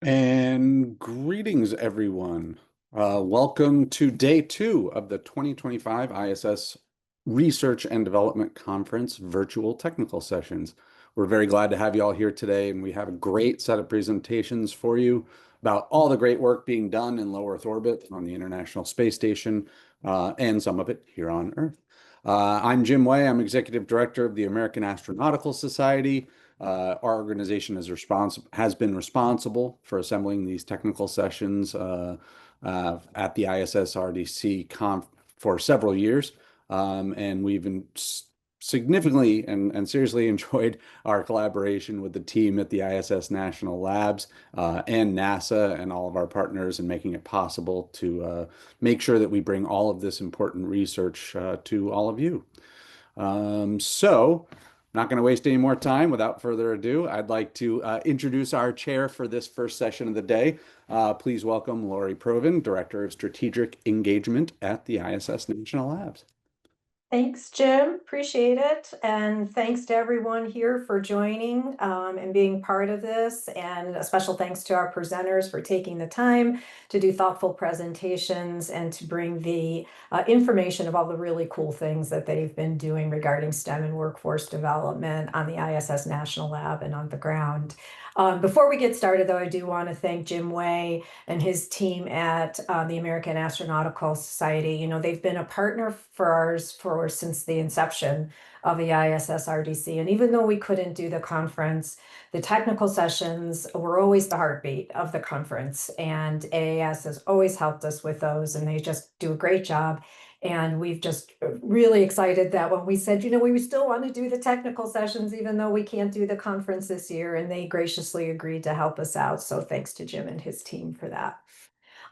And greetings, everyone. Welcome to day two of the 2025 ISS Research and Development Conference virtual technical sessions. We're very glad to have you all here today, and we have a great set of presentations for you about all the great work being done in low Earth orbit on the International Space Station, and some of it here on Earth. I'm Jim Way. I'm Executive Director of the American Astronautical Society. Our organization has been responsible for assembling these technical sessions at the ISSRDC conf for several years, and we've been significantly and seriously enjoyed our collaboration with the team at the ISS National Labs and NASA and all of our partners in making it possible to make sure that we bring all of this important research to all of you. Not going to waste any more time. Without further ado, I'd like to introduce our chair for this first session of the day. Please welcome Lori Provin, Director of Strategic Engagement at the ISS National Labs. Thanks, Jim. Appreciate it. And thanks to everyone here for joining and being part of this. And a special thanks to our presenters for taking the time to do thoughtful presentations and to bring the information of all the really cool things that they've been doing regarding STEM and workforce development on the ISS National Lab and on the ground. Before we get started, though, I do want to thank Jim Way and his team at the American Astronautical Society. You know, they've been a partner for ours since the inception of the ISSRDC. And even though we couldn't do the conference, the technical sessions were always the heartbeat of the conference. And AAS has always helped us with those, and they just do a great job. And we've just really excited that when we said, you know, we still want to do the technical sessions, even though we can't do the conference this year, and they graciously agreed to help us out. So thanks to Jim and his team for that.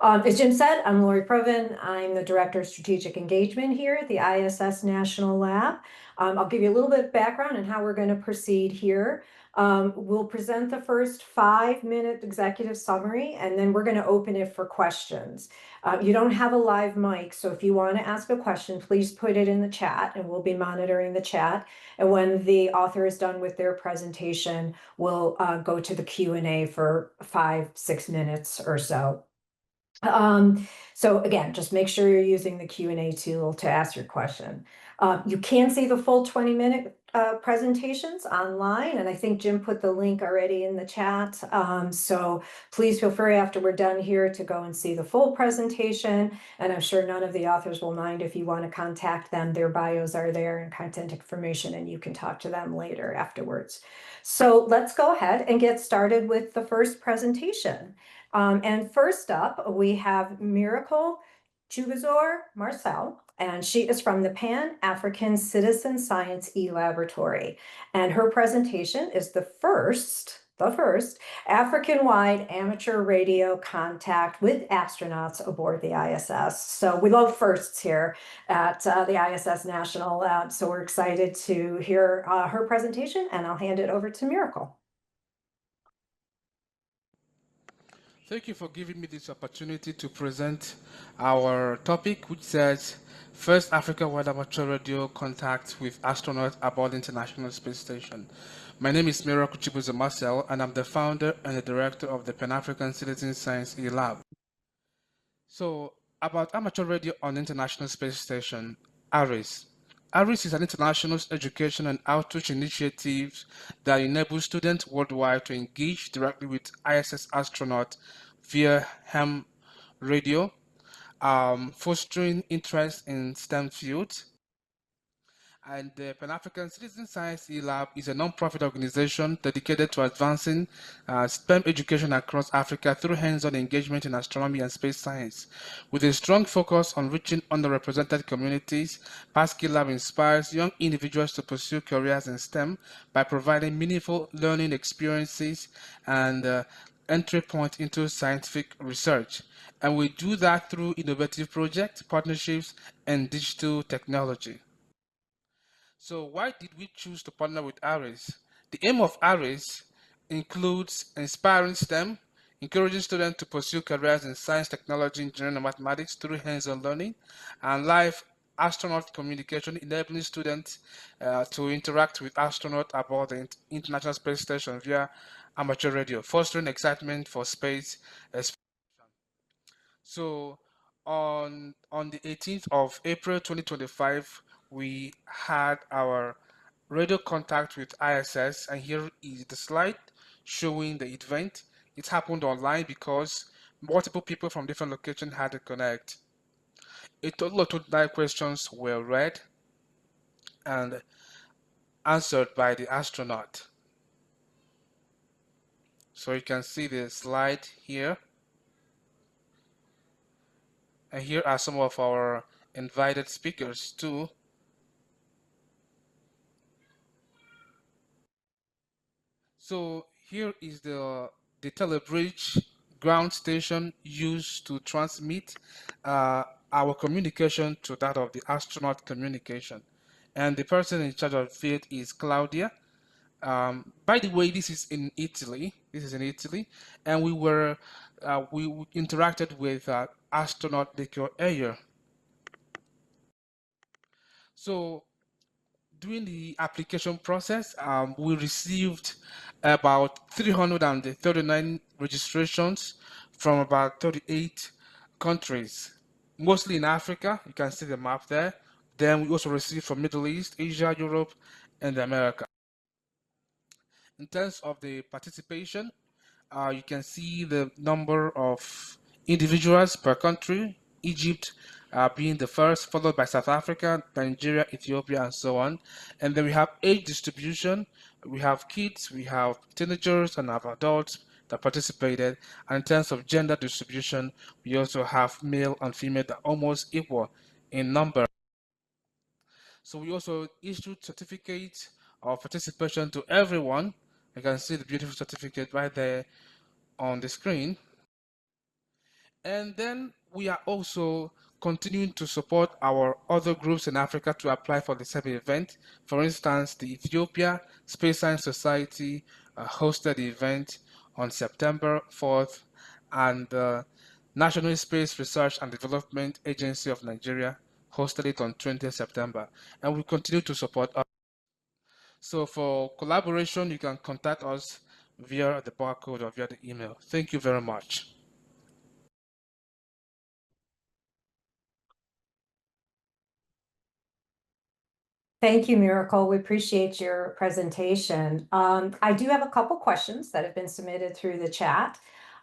As Jim said, I'm Lori Provin. I'm the Director of Strategic Engagement here at the ISS National Lab. I'll give you a little bit of background on how we're going to proceed here. We'll present the first 5-minute executive summary, and then we're going to open it for questions. You don't have a live mic, so if you want to ask a question, please put it in the chat, and we'll be monitoring the chat. And when the author is done with their presentation, we'll go to the Q&A for 5-6 minutes or so. So again, just make sure you're using the Q&A tool to ask your question. You can see the full 20-minute presentations online, and I think Jim put the link already in the chat. So please feel free after we're done here to go and see the full presentation. And I'm sure none of the authors will mind if you want to contact them. Their bios are there and contact information, and you can talk to them later afterwards. So let's go ahead and get started with the first presentation. And first up, we have Miracle Chugazor Marcel, and she is from the Pan-African Citizen Science E-Laboratory. And her presentation is the first African-wide amateur radio contact with astronauts aboard the ISS. So we love firsts here at the ISS National Lab. So we're excited to hear her presentation, and I'll hand it over to Miracle. Thank you for giving me this opportunity to present our topic, which says First Africa-wide Amateur Radio Contact with Astronauts Aboard the International Space Station. My name is Miracle Chibuzo Marcel, and I'm the founder and the director of the Pan-African Citizen Science E-Lab. So, about amateur radio on the International Space Station, ARIS. ARIS is an international education and outreach initiative that enables students worldwide to engage directly with ISS astronauts via ham radio, fostering interest in STEM fields. And the Pan-African Citizen Science E-Lab is a non-profit organization dedicated to advancing STEM education across Africa through hands-on engagement in astronomy and space science. With a strong focus on reaching underrepresented communities, PASC E-Lab inspires young individuals to pursue careers in STEM by providing meaningful learning experiences and entry point into scientific research. And we do that through innovative projects, partnerships, and digital technology. So why did we choose to partner with ARIS? The aim of ARIS includes inspiring STEM, encouraging students to pursue careers in science, technology, engineering, and mathematics through hands-on learning, and live astronaut communication, enabling students to interact with astronauts aboard the International Space Station via amateur radio, fostering excitement for space exploration. So on the 18th of April 2025, we had our radio contact with ISS, and here is the slide showing the event. It happened online because multiple people from different locations had to connect. A total of 29 questions were read and answered by the astronaut. So you can see the slide here. And here are some of our invited speakers too. So here is the telebridge ground station used to transmit our communication to that of the astronaut communication. And the person in charge of it is Claudia. By the way, this is in Italy. This is in Italy, and we interacted with astronaut Nico Ayer. So during the application process, we received about 339 registrations from about 38 countries, mostly in Africa. You can see the map there. Then we also received from Middle East, Asia, Europe, and America. In terms of the participation, you can see the number of individuals per country, Egypt being the first, followed by South Africa, Nigeria, Ethiopia, and so on. And then we have age distribution. We have kids, we have teenagers, and have adults that participated. And in terms of gender distribution, we also have male and female that are almost equal in number. So we also issued certificates of participation to everyone. You can see the beautiful certificate right there on the screen. And then we are also continuing to support our other groups in Africa to apply for the same event. For instance, the Ethiopia Space Science Society hosted the event on September 4th, and the National Space Research and Development Agency of Nigeria hosted it on 20th September. And we continue to support us. So for collaboration, you can contact us via the barcode or via the email. Thank you very much. Thank you, Miracle. We appreciate your presentation. I do have a couple questions that have been submitted through the chat.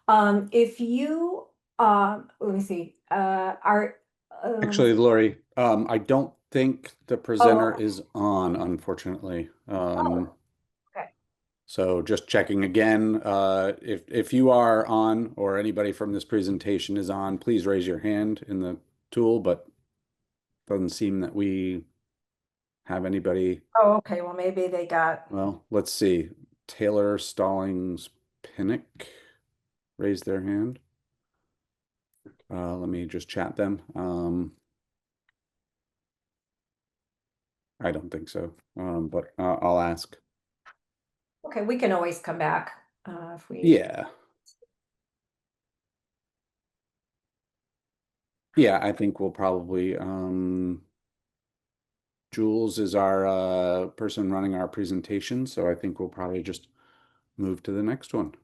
If you, let me see, Actually, Lori, I don't think the presenter oh, is on, unfortunately. okay. So just checking again, if you are on or anybody from this presentation is on, please raise your hand in the tool, but doesn't seem that we have anybody. Oh, okay. Well, maybe they got, Well, let's see. Taylor Stallings Pinnock raised their hand. Let me just chat them. I don't think so, but I'll ask. okay, we can always come back if we. Yeah. Yeah, I think we'll probably, Jules is our person running our presentation, so I think we'll probably just move to the next one.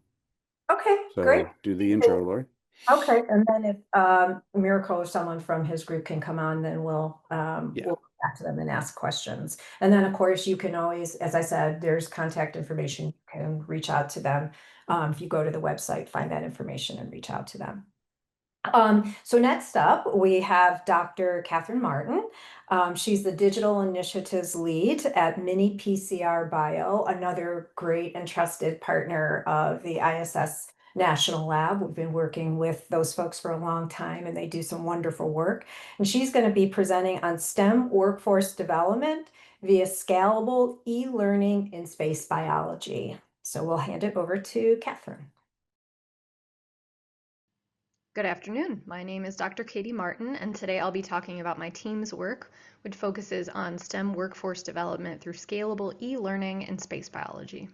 Okay, So great. do the intro, Lori. Okay, and then if Miracle or someone from his group can come on, then we'll Yeah. we'll go back to them and ask questions. And then, of course, you can always, as I said, there's contact information. You can reach out to them. If you go to the website, find that information and reach out to them. So next up, we have Dr. Catherine Martin. She's the Digital Initiatives Lead at Mini PCR Bio, another great and trusted partner of the ISS National Lab. We've been working with those folks for a long time, and they do some wonderful work. And she's going to be presenting on STEM workforce development via scalable e-learning in space biology. So we'll hand it over to Catherine. Good afternoon. My name is Dr. Katie Martin, and today I'll be talking about my team's work, which focuses on STEM workforce development through scalable e-learning and space biology.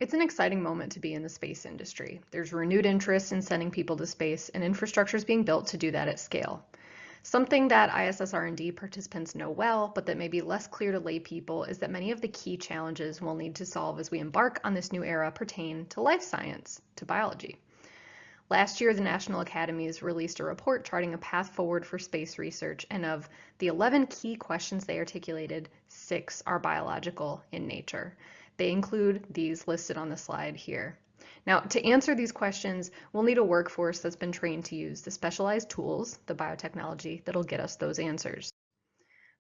It's an exciting moment to be in the space industry. There's renewed interest in sending people to space, and infrastructure is being built to do that at scale. Something that ISSRD participants know well, but that may be less clear to lay people, is that many of the key challenges we'll need to solve as we embark on this new era pertain to life science, to biology. Last year, the National Academies released a report charting a path forward for space research, and of the 11 key questions they articulated, 6 are biological in nature. They include these listed on the slide here. Now, to answer these questions, we'll need a workforce that's been trained to use the specialized tools, the biotechnology, that'll get us those answers.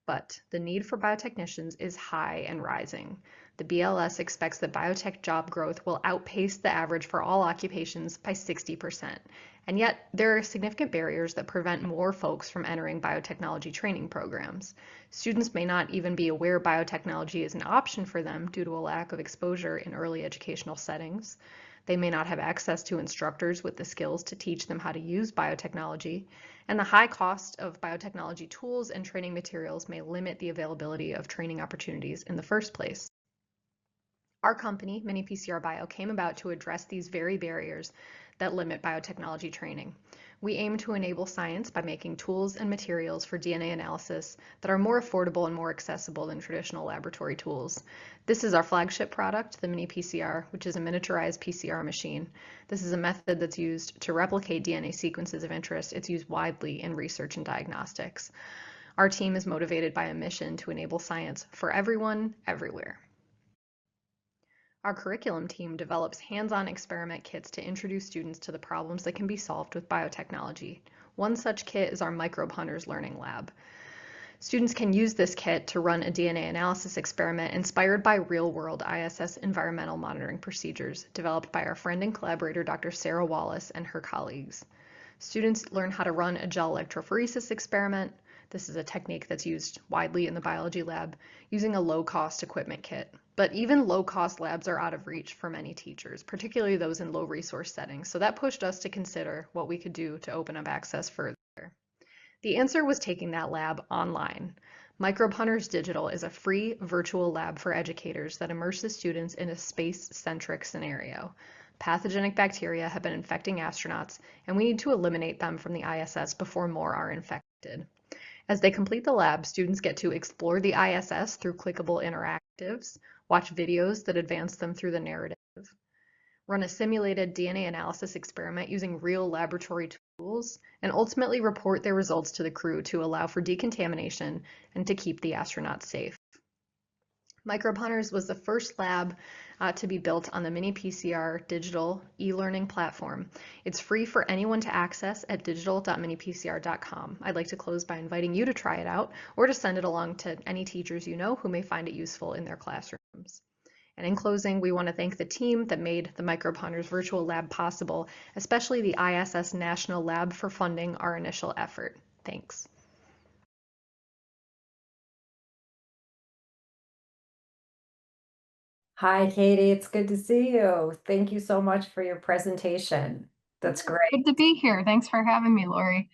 But the need for biotechnicians is high and rising. The BLS expects that biotech job growth will outpace the average for all occupations by 60%. And yet, there are significant barriers that prevent more folks from entering biotechnology training programs. Students may not even be aware biotechnology is an option for them due to a lack of exposure in early educational settings. They may not have access to instructors with the skills to teach them how to use biotechnology, and the high cost of biotechnology tools and training materials may limit the availability of training opportunities in the first place. Our company, Mini-PCR Bio, came about to address these very barriers that limit biotechnology training. We aim to enable science by making tools and materials for DNA analysis that are more affordable and more accessible than traditional laboratory tools. This is our flagship product, the Mini-PCR, which is a miniaturized PCR machine. This is a method that's used to replicate DNA sequences of interest. It's used widely in research and diagnostics. Our team is motivated by a mission to enable science for everyone, everywhere. Our curriculum team develops hands-on experiment kits to introduce students to the problems that can be solved with biotechnology. One such kit is our Microbe Hunters Learning Lab. Students can use this kit to run a DNA analysis experiment inspired by real-world ISS environmental monitoring procedures developed by our friend and collaborator, Dr. Sarah Wallace, and her colleagues. Students learn how to run a gel electrophoresis experiment. This is a technique that's used widely in the biology lab using a low-cost equipment kit. But even low-cost labs are out of reach for many teachers, particularly those in low-resource settings. So that pushed us to consider what we could do to open up access further. The answer was taking that lab online. Microbe Hunters Digital is a free virtual lab for educators that immerses students in a space-centric scenario. Pathogenic bacteria have been infecting astronauts, and we need to eliminate them from the ISS before more are infected. As they complete the lab, students get to explore the ISS through clickable interactives, watch videos that advance them through the narrative, run a simulated DNA analysis experiment using real laboratory tools, and ultimately report their results to the crew to allow for decontamination and to keep the astronauts safe. Microbe Hunters was the first lab to be built on the Mini-PCR digital e-learning platform. It's free for anyone to access at digital.minipcr.com. I'd like to close by inviting you to try it out or to send it along to any teachers you know who may find it useful in their classrooms. And in closing, we want to thank the team that made the Microbe Hunters virtual lab possible, especially the ISS National Lab for funding our initial effort. Thanks. Hi, Katie. It's good to see you. Thank you so much for your presentation. That's great. Good to be here. Thanks for having me, Lori.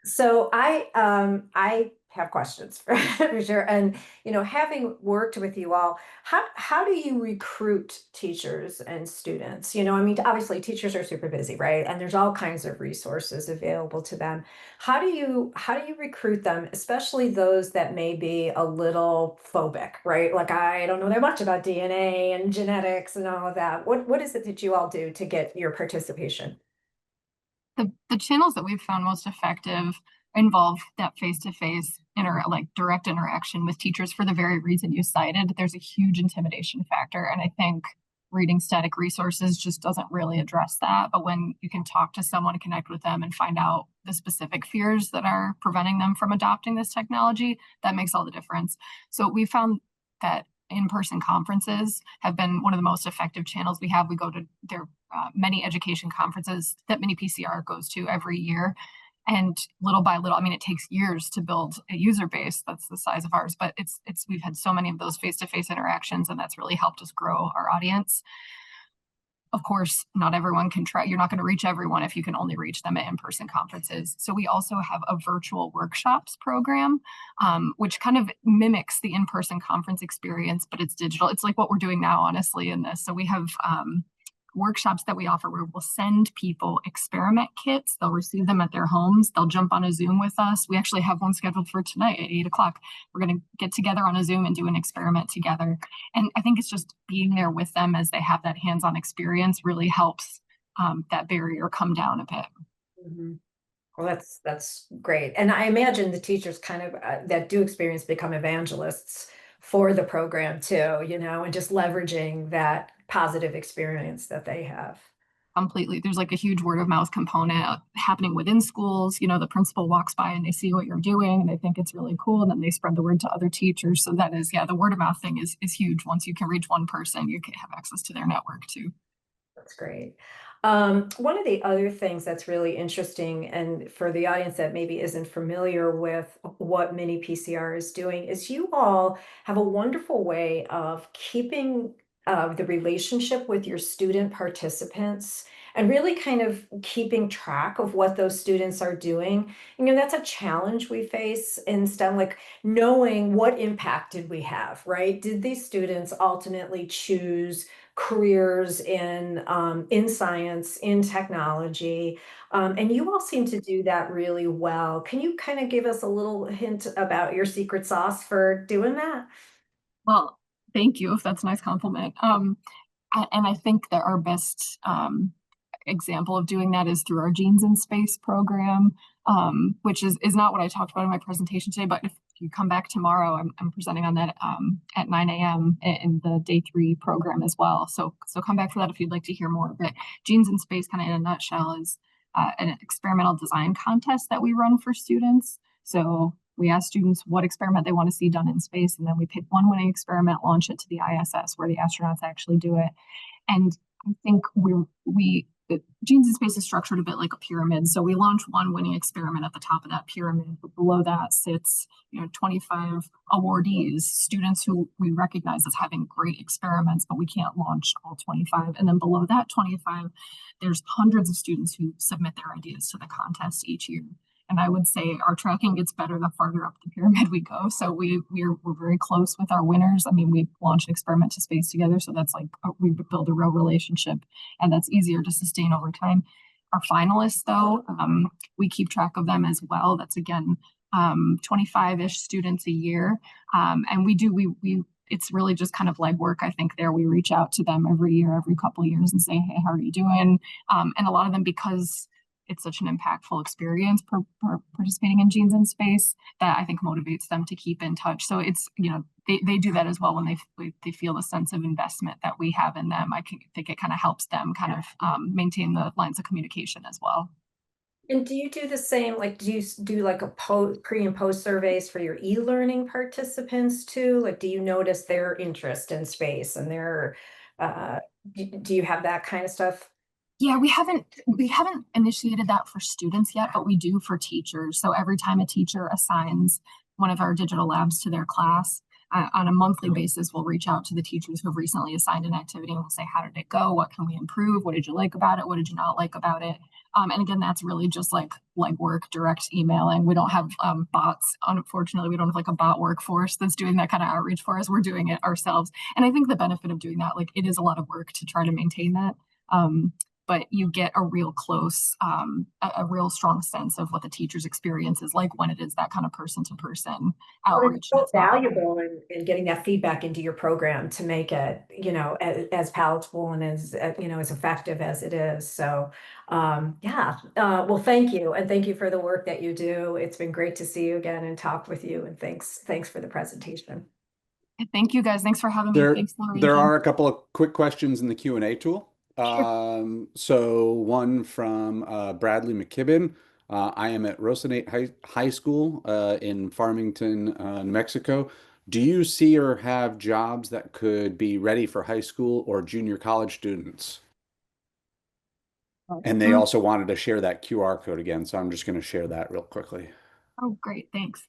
So I have questions for sure. And having worked with you all, how do you recruit teachers and students? I mean, obviously teachers are super busy, right? And there's all kinds of resources available to them. How do you recruit them, especially those that may be a little phobic, right? Like I don't know that much about DNA and genetics and all of that. What is it that you all do to get your participation? The channels that we've found most effective involve that face-to-face direct interaction with teachers for the very reason you cited. There's a huge intimidation factor, and I think reading static resources just doesn't really address that. But when you can talk to someone, connect with them, and find out the specific fears that are preventing them from adopting this technology, that makes all the difference. So we found that in-person conferences have been one of the most effective channels we have. We go to their many education conferences that Mini-PCR goes to every year. And little by little, I mean, it takes years to build a user base that's the size of ours, but we've had so many of those face-to-face interactions, and that's really helped us grow our audience. Of course, not everyone can try. You're not going to reach everyone if you can only reach them at in-person conferences. So we also have a virtual workshops program, which kind of mimics the in-person conference experience, but it's digital. It's like what we're doing now, honestly, in this. So we have workshops that we offer where we'll send people experiment kits. They'll receive them at their homes. They'll jump on a Zoom with us. We actually have one scheduled for tonight at 8 o'clock. We're going to get together on a Zoom and do an experiment together. And I think it's just being there with them as they have that hands-on experience really helps that barrier come down a bit. Mm-hmm. Well, that's great. And I imagine the teachers kind of that do experience become evangelists for the program too, you know, and just leveraging that positive experience that they have. Completely. There's like a huge word of mouth component happening within schools. You know, the principal walks by and they see what you're doing and they think it's really cool. And then they spread the word to other teachers. So that is, yeah, the word of mouth thing is huge. Once you can reach one person, you can have access to their network too. That's great. One of the other things that's really interesting, and for the audience that maybe isn't familiar with what Mini PCR is doing, is you all have a wonderful way of keeping the relationship with your student participants and really kind of keeping track of what those students are doing. You know, that's a challenge we face in STEM, like knowing what impact did we have, right? Did these students ultimately choose careers in science, in technology, and you all seem to do that really well. Can you kind of give us a little hint about your secret sauce for doing that? Well, thank you if that's a nice compliment. And I think that our best example of doing that is through our Genes in Space program, which is not what I talked about in my presentation today, but if you come back tomorrow, I'm presenting on that at 9 a.m. in the day 3 program as well. So come back for that if you'd like to hear more. But Genes in Space, kind of in a nutshell, is an experimental design contest that we run for students. So we ask students what experiment they want to see done in space, and then we pick one winning experiment, launch it to the ISS where the astronauts actually do it. And I think the Genes in Space is structured a bit like a pyramid. So we launch one winning experiment at the top of that pyramid, but below that sits, 25 awardees, students who we recognize as having great experiments, but we can't launch all 25. And then below that 25, there's hundreds of students who submit their ideas to the contest each year. And I would say our tracking gets better the farther up the pyramid we go. So we're very close with our winners. I mean, we launched an experiment to space together. So that's like, we build a real relationship and that's easier to sustain over time. Our finalists though, we keep track of them as well. That's again, 25-ish students a year. And it's really just kind of legwork. I think there we reach out to them every year, every couple of years and say, hey, how are you doing? And a lot of them, because it's such an impactful experience participating in Genes in Space, that I think motivates them to keep in touch. So it's, they do that as well when they feel the sense of investment that we have in them. I think it kind of helps them kind of maintain the lines of communication as well. And do you do the same, like, do you do like a pre and post surveys for your e-learning participants too? Like, do you notice their interest in space and their, do you have that kind of stuff? Yeah, we haven't initiated that for students yet, but we do for teachers. So every time a teacher assigns one of our digital labs to their class, on a monthly basis, we'll reach out to the teachers who have recently assigned an activity and we'll say, how did it go? What can we improve? What did you like about it? What did you not like about it? And again, that's really just like work, direct emailing. We don't have bots. Unfortunately, we don't have like a bot workforce that's doing that kind of outreach for us. We're doing it ourselves. And I think the benefit of doing that, like it is a lot of work to try to maintain that. But you get a real close, a real strong sense of what the teacher's experience is like when it is that kind of person-to-person outreach. It's so valuable in getting that feedback into your program to make it, as palatable and as effective as it is. So, yeah. Well, thank you, and thank you for the work that you do. It's been great to see you again and talk with you. And thanks for the presentation. Thank you, guys. Thanks for having me. Thanks, there are a couple of quick questions in the Q&A tool. Sure. So one from Bradley McKibben. I am at Rosinate High School in Farmington, New Mexico. Do you see or have jobs that could be ready for high school or junior college students? And they also wanted to share that QR code again, so I'm just going to share that real quickly. Oh, great. Thanks.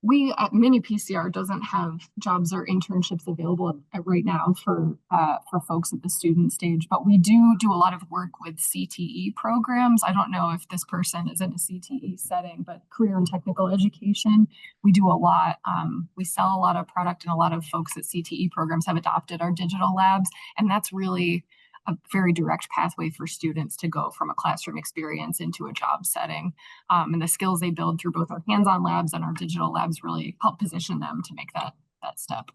we at Mini PCR doesn't have jobs or internships available right now for folks at the student stage, but we do a lot of work with CTE programs. I don't know if this person is in a CTE setting, but career and technical education, we do a lot. We sell a lot of product, and a lot of folks at CTE programs have adopted our digital labs, and that's really a very direct pathway for students to go from a classroom experience into a job setting. And the skills they build through both our hands-on labs and our digital labs really help position them to make that step.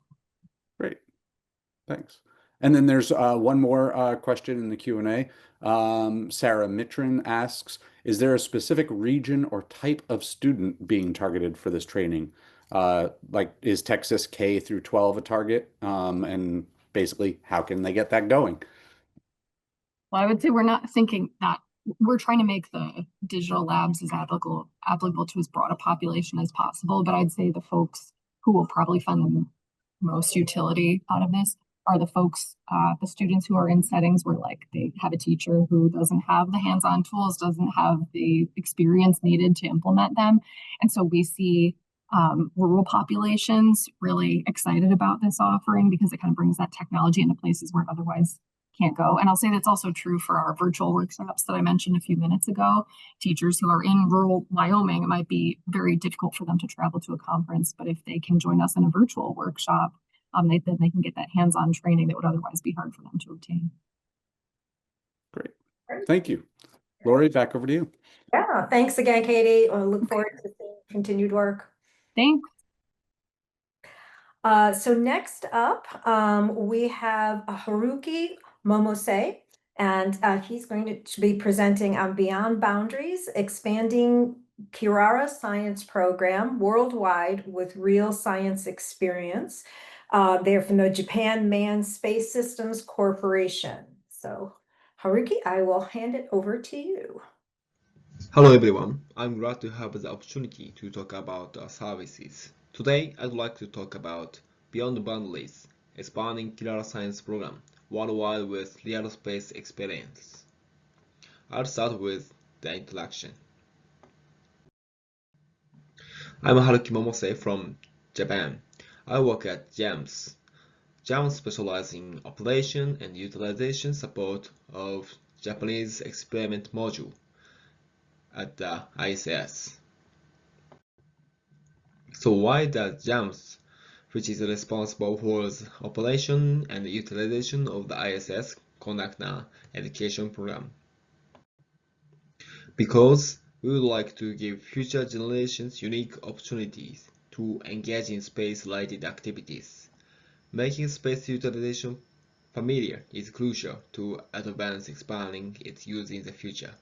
Great, thanks. And then there's one more question in the Q&A. Sarah Mitrin asks, is there a specific region or type of student being targeted for this training? Like, is Texas K through 12 a target? And basically, how can they get that going? Well, I would say we're not thinking that. We're trying to make the digital labs as applicable to as broad a population as possible. But I'd say the folks who will probably find the most utility out of this are the folks, the students who are in settings where like they have a teacher who doesn't have the hands-on tools, doesn't have the experience needed to implement them. And so we see rural populations really excited about this offering because it kind of brings that technology into places where it otherwise can't go. And I'll say that's also true for our virtual workshops that I mentioned a few minutes ago. Teachers who are in rural Wyoming, it might be very difficult for them to travel to a conference, but if they can join us in a virtual workshop, then they can get that hands-on training that would otherwise be hard for them to obtain. Great, thank you. Lori, back over to you. Yeah, thanks again, Katie. I look forward to seeing continued work. Thanks. So next up, we have Haruki Momose, and he's going to be presenting on Beyond Boundaries, Expanding Kirara Science Program Worldwide with Real Science Experience. They're from the Japan Manned Space Systems Corporation. So Haruki, I will hand it over to you. Hello everyone, I'm glad to have the opportunity to talk about our services. Today, I'd like to talk about Beyond Boundaries, Expanding Kirara Science Program Worldwide with Real Space Experience. I'll start with the introduction. I'm Haruki Momose from Japan. I work at GEMS. GEMS specializes in operation and utilization support of Japanese experiment module at the ISS. So why does GEMS, which is responsible for the operation and utilization of the ISS, conduct an education program? Because we would like to give future generations unique opportunities to engage in space-related activities. Making space utilization familiar is crucial to advance expanding its use in the future.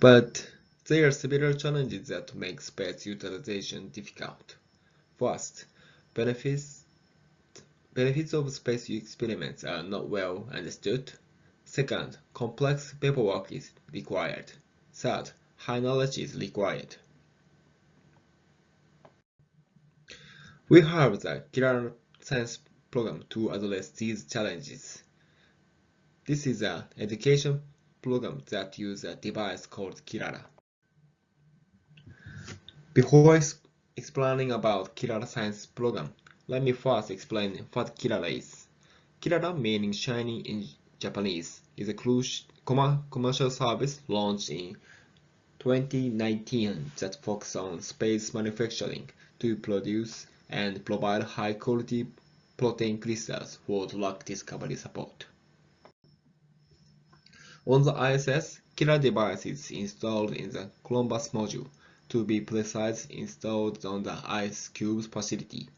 But there are several challenges that make space utilization difficult. First, benefits of space experiments are not well understood. Second, complex paperwork is required. Third, high knowledge is required. We have the Kirara Science program to address these challenges. This is an education program that uses a device called Kirara. Before explaining about Kirara Science program, let me first explain what Kirara is. Kirara, meaning shiny in Japanese, is a commercial service launched in 2019 that focuses on space manufacturing to produce and provide high-quality protein crystals for drug discovery support. On the ISS, Kirara device is installed in the Columbus module, to be precise installed on the ice cube facility,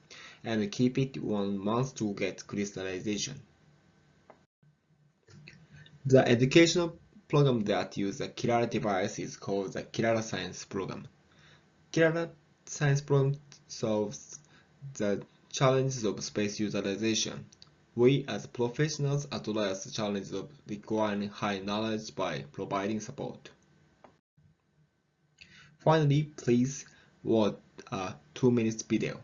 and keep it 1 month to get crystallization. The educational program that uses the Kirara device is called the Kirara Science Program. Kirara Science Program solves the challenges of space utilization. We as professionals address the challenges of requiring high knowledge by providing support. Finally, please watch a 2-minute video.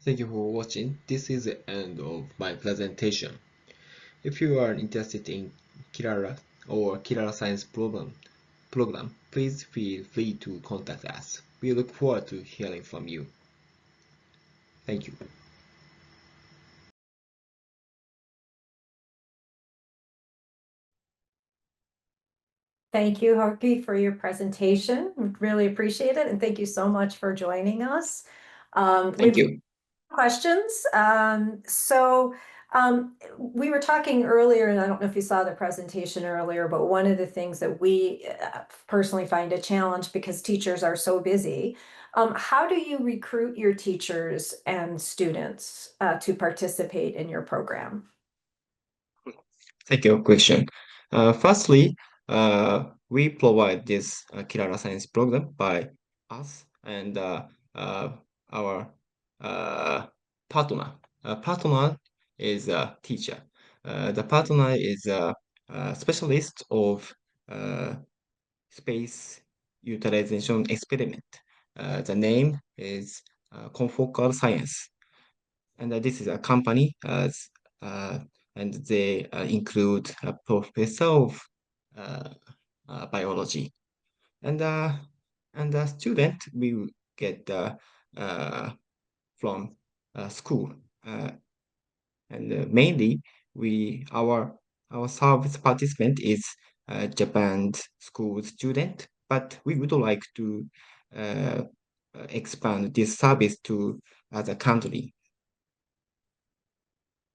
Thank you for watching. This is the end of my presentation. If you are interested in Kirara or Kirara Science program, please feel free to contact us. We look forward to hearing from you. Thank you. Thank you, Hoki, for your presentation. We really appreciate it, and thank you so much for joining us. Thank you. Questions. We were talking earlier, and I don't know if you saw the presentation earlier, but one of the things that we personally find a challenge because teachers are so busy. How do you recruit your teachers and students to participate in your program? Thank you for your question. Firstly, we provide this Kirara Science program by us and our uh, partner. Partner is a teacher. The partner is a specialist of uh, space utilization experiment. The name is Confocal Science, and this is a company uh, and they include a professor of uh, biology and a student will get uh, from school and mainly we our service participant is Japan school student, but we would like to uh, expand this service to other country.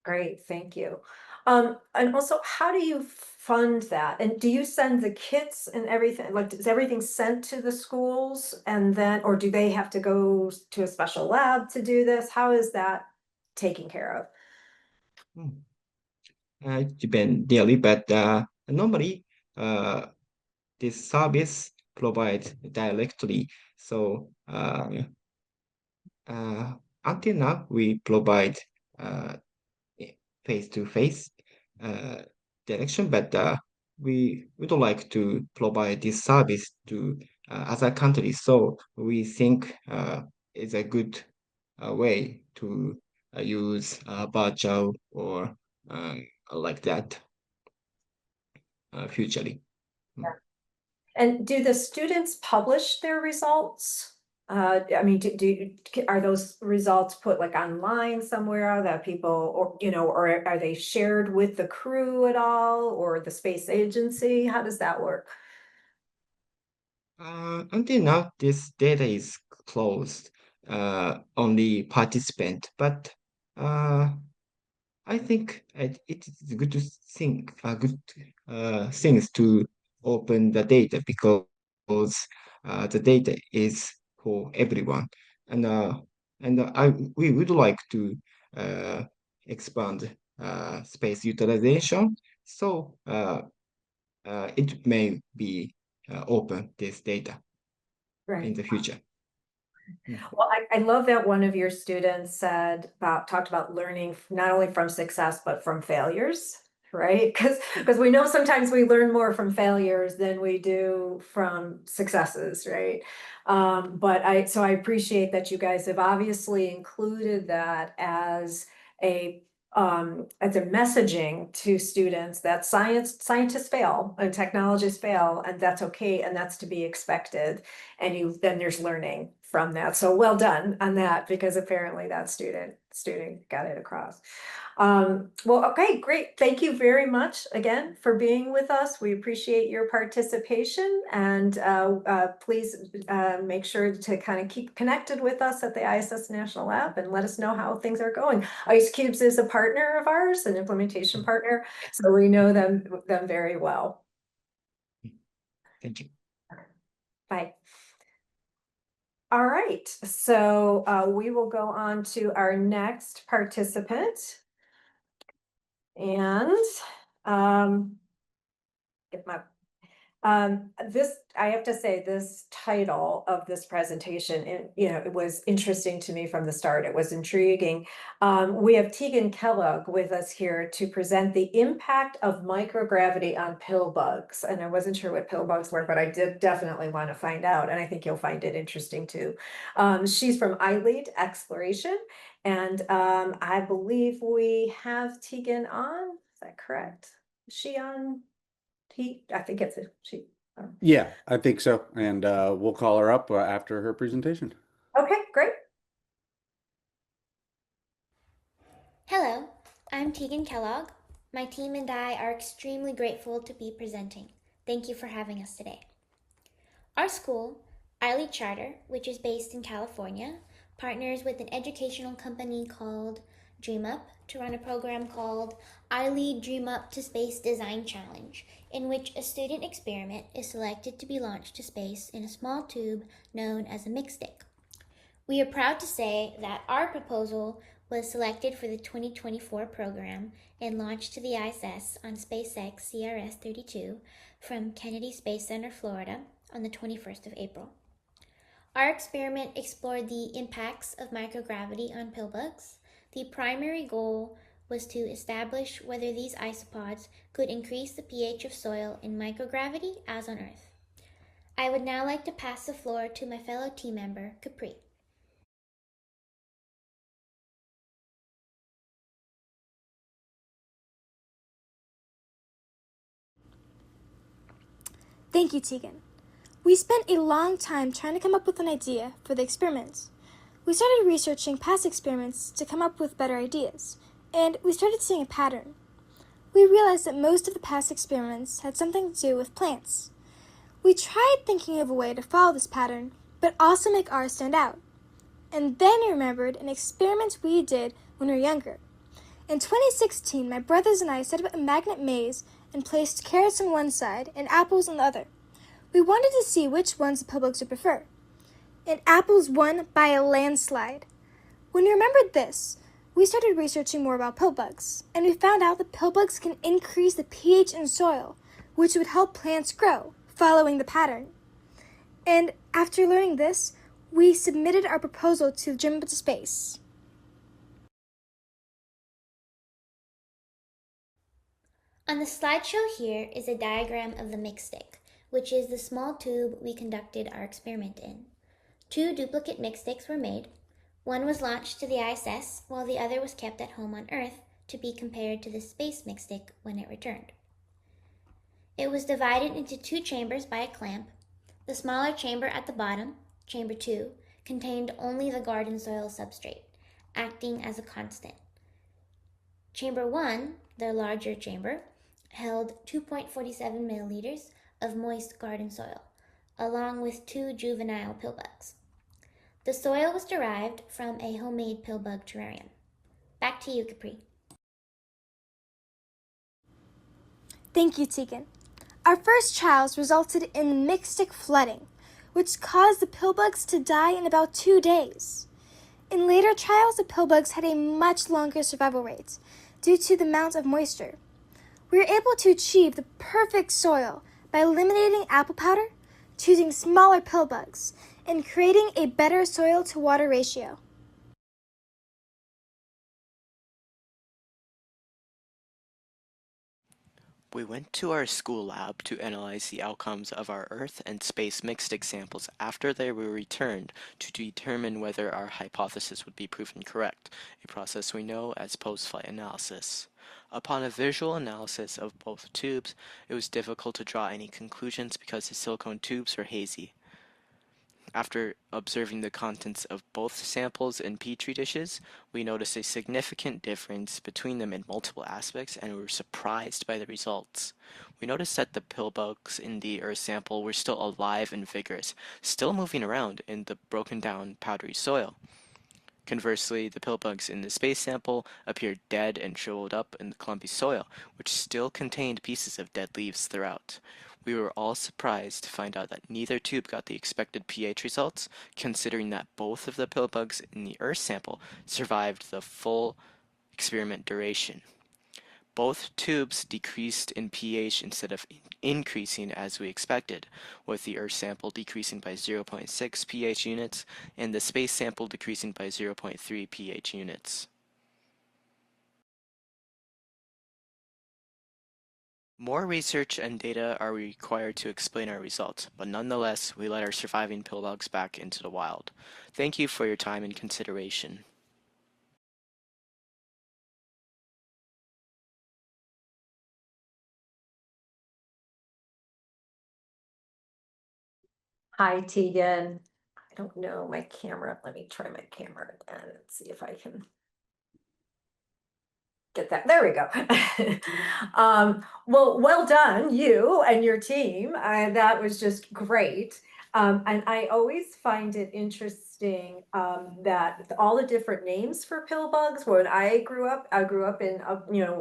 Great, thank you. And also, how do you fund that? And do you send the kits and everything? Like, is everything sent to the schools and then, or do they have to go to a special lab to do this? How is that taken care of? It depends daily, but normally uh, this service provides directly. So until now, we provide uh, face-to-face uh, direction, but we would like to provide this service to other countries. So we think it's a good way to use virtual or like that futurely. And do the students publish their results? I mean, are those results put like online somewhere that people, or or are they shared with the crew at all, or the space agency? How does that work? Until now, this data is closed, only participant, but I think it is good to think, good things to open the data because the data is for everyone, and we would like to uh, expand space utilization, so it may be open this data in Right. the future. Mm. Well, I love that one of your students talked about learning not only from success, but from failures, right? Because we know sometimes we learn more from failures than we do from successes, right? So I appreciate that you guys have obviously included that as a messaging to students that scientists fail and technologists fail, and that's okay, and that's to be expected. And then there's learning from that. So well done on that, because apparently that student got it across. Well, okay, great. Thank you very much again for being with us. We appreciate your participation, and please make sure to kind of keep connected with us at the ISS National Lab and let us know how things are going. Ice Cubes is a partner of ours, an implementation partner, so we know them very well. Thank you. Bye. All right, so we will go on to our next participant. And get my I have to say, this title of this presentation, it was interesting to me from the start. It was intriguing. We have Tegan Kellogg with us here to present the impact of microgravity on pill bugs. And I wasn't sure what pill bugs were, but I did definitely want to find out. And I think you'll find it interesting too. She's from iLead Exploration. And I believe we have Tegan on. Is that correct? Is she on? I think it's a she. Yeah, I think so. And we'll call her up after her presentation. Okay, great. Hello, I'm Tegan Kellogg. My team and I are extremely grateful to be presenting. Thank you for having us today. Our school, ISSRDC Charter, which is based in California, partners with an educational company called DreamUp to run a program called iLead Dream Up to Space Design Challenge, in which a student experiment is selected to be launched to space in a small tube known as a mixstick. We are proud to say that our proposal was selected for the 2024 program and launched to the ISS on SpaceX CRS-32 from Kennedy Space Center, Florida on the 21st of April. Our experiment explored the impacts of microgravity on pill bugs. The primary goal was to establish whether these isopods could increase the pH of soil in microgravity as on Earth. I would now like to pass the floor to my fellow team member, Capri. Thank you, Tegan. We spent a long time trying to come up with an idea for the experiments. We started researching past experiments to come up with better ideas, and we started seeing a pattern. We realized that most of the past experiments had something to do with plants. We tried thinking of a way to follow this pattern, but also make ours stand out. And then I remembered an experiment we did when we were younger. In 2016, my brothers and I set up a magnet maze and placed carrots on one side and apples on the other. We wanted to see which ones the pillbugs would prefer. And apples won by a landslide. When we remembered this, we started researching more about pillbugs, and we found out that pillbugs can increase the pH in soil, which would help plants grow, following the pattern. And after learning this, we submitted our proposal to Jim to Space. On the slideshow here is a diagram of the mixstick, which is the small tube we conducted our experiment in. 2 duplicate mixsticks were made. One was launched to the ISS, while the other was kept at home on Earth to be compared to the space mixstick when it returned. It was divided into 2 chambers by a clamp. The smaller chamber at the bottom, chamber 2, contained only the garden soil substrate, acting as a constant. Chamber 1, the larger chamber, held 2.47 milliliters of moist garden soil, along with 2 juvenile pillbugs. The soil was derived from a homemade pillbug terrarium. Back to you, Capri. Thank you, Tegan. Our first trials resulted in mixstick flooding, which caused the pillbugs to die in about 2 days. In later trials, the pillbugs had a much longer survival rate due to the amount of moisture. We were able to achieve the perfect soil by eliminating apple powder, choosing smaller pillbugs, and creating a better soil-to-water ratio. We went to our school lab to analyze the outcomes of our Earth and space mixstick samples after they were returned to determine whether our hypothesis would be proven correct, a process we know as post-flight analysis. Upon a visual analysis of both tubes, it was difficult to draw any conclusions because the silicone tubes were hazy. After observing the contents of both samples in petri dishes, we noticed a significant difference between them in multiple aspects and were surprised by the results. We noticed that the pillbugs in the Earth sample were still alive and vigorous, still moving around in the broken down powdery soil. Conversely, the pillbugs in the space sample appeared dead and shriveled up in the clumpy soil, which still contained pieces of dead leaves throughout. We were all surprised to find out that neither tube got the expected pH results, considering that both of the pillbugs in the Earth sample survived the full experiment duration. Both tubes decreased in pH instead of increasing as we expected, with the Earth sample decreasing by 0.6 pH units and the space sample decreasing by 0.3 pH units. More research and data are required to explain our results, but nonetheless, we let our surviving pillbugs back into the wild. Thank you for your time and consideration. Hi, Tegan. I don't know my camera. Let me try my camera again and see if I can get that. There we go. Well done, you and your team. That was just great. And I always find it interesting that all the different names for pill bugs. When I grew up in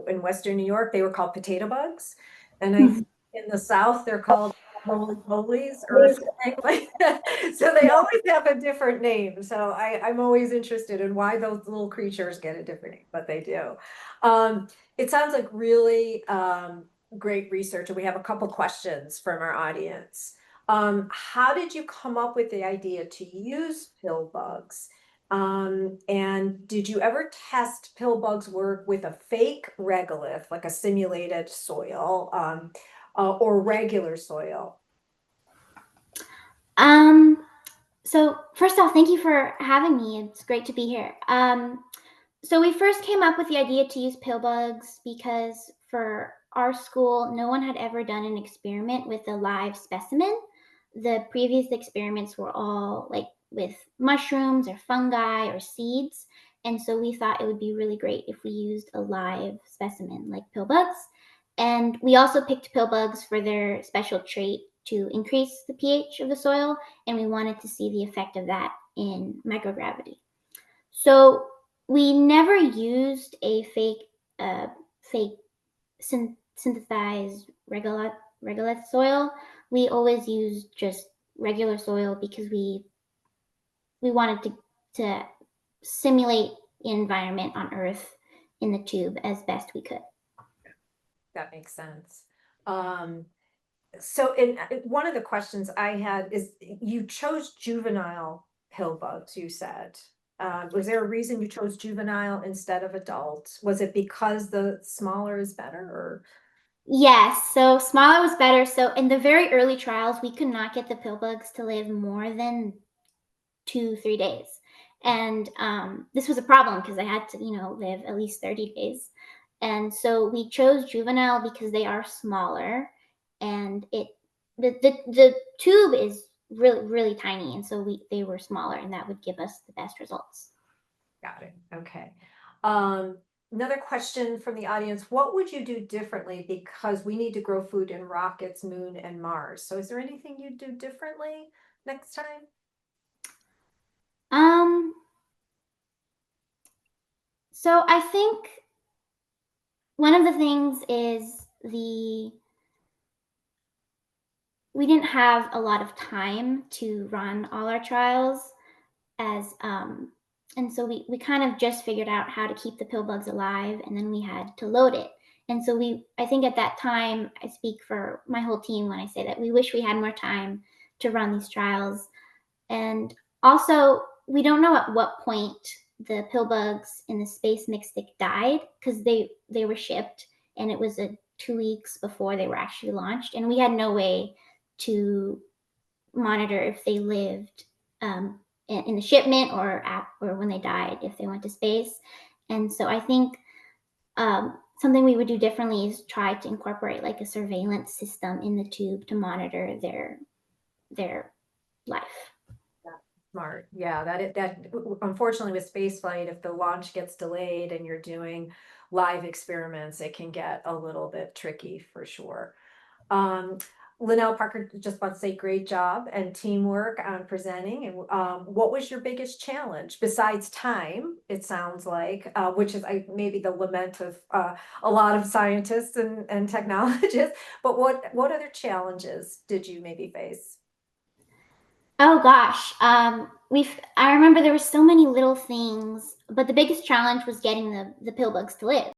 in Western New York. They were called potato bugs, and I think in the South they're called roly polies or something like that. So they always have a different name. So I'm always interested in why those little creatures get a different name, but they do. It sounds like really great research, and we have a couple questions from our audience. How did you come up with the idea to use pill bugs? And did you ever test pill bugs work with a fake regolith, like a simulated soil, or regular soil? So first off, thank you for having me. It's great to be here. So we first came up with the idea to use pill bugs because for our school, no one had ever done an experiment with a live specimen. The previous experiments were all like with mushrooms or fungi or seeds. And so we thought it would be really great if we used a live specimen like pill bugs. And we also picked pill bugs for their special trait to increase the pH of the soil. And we wanted to see the effect of that in microgravity. So we never used a fake synthesized regolith soil. We always used just regular soil because we wanted to simulate the environment on Earth in the tube as best we could. That makes sense. So one of the questions I had is, you chose juvenile pill bugs, you said. Was there a reason you chose juvenile instead of adult? Was it because the smaller is better, or? Yes, so smaller was better. So in the very early trials, we could not get the pill bugs to live more than 2-3 days. And this was a problem because they had to, live at least 30 days. And so we chose juvenile because they are smaller, and the tube is really, really tiny. And so they were smaller, and that would give us the best results. Got it. Okay. Another question from the audience: what would you do differently? Because we need to grow food in rockets, moon, and Mars. So is there anything you'd do differently next time? So I think one of the things is we didn't have a lot of time to run all our trials and so we kind of just figured out how to keep the pill bugs alive, and then we had to load it. And so I think at that time, I speak for my whole team when I say that we wish we had more time to run these trials. And also, we don't know at what point the pill bugs in the space mixtic died, because they were shipped, and it was 2 weeks before they were actually launched, and we had no way to monitor if they lived in the shipment or when they died, if they went to space. And so I think something we would do differently is try to incorporate like a surveillance system in the tube to monitor their life. Smart. Yeah, that unfortunately with spaceflight, if the launch gets delayed and you're doing live experiments, it can get a little bit tricky for sure. Linnell Parker just wants to say great job and teamwork on presenting. And what was your biggest challenge besides time? It sounds like, which is maybe the lament of a lot of scientists and technologists. But what other challenges did you maybe face? Oh gosh, I remember there were so many little things, but the biggest challenge was getting the pill bugs to live.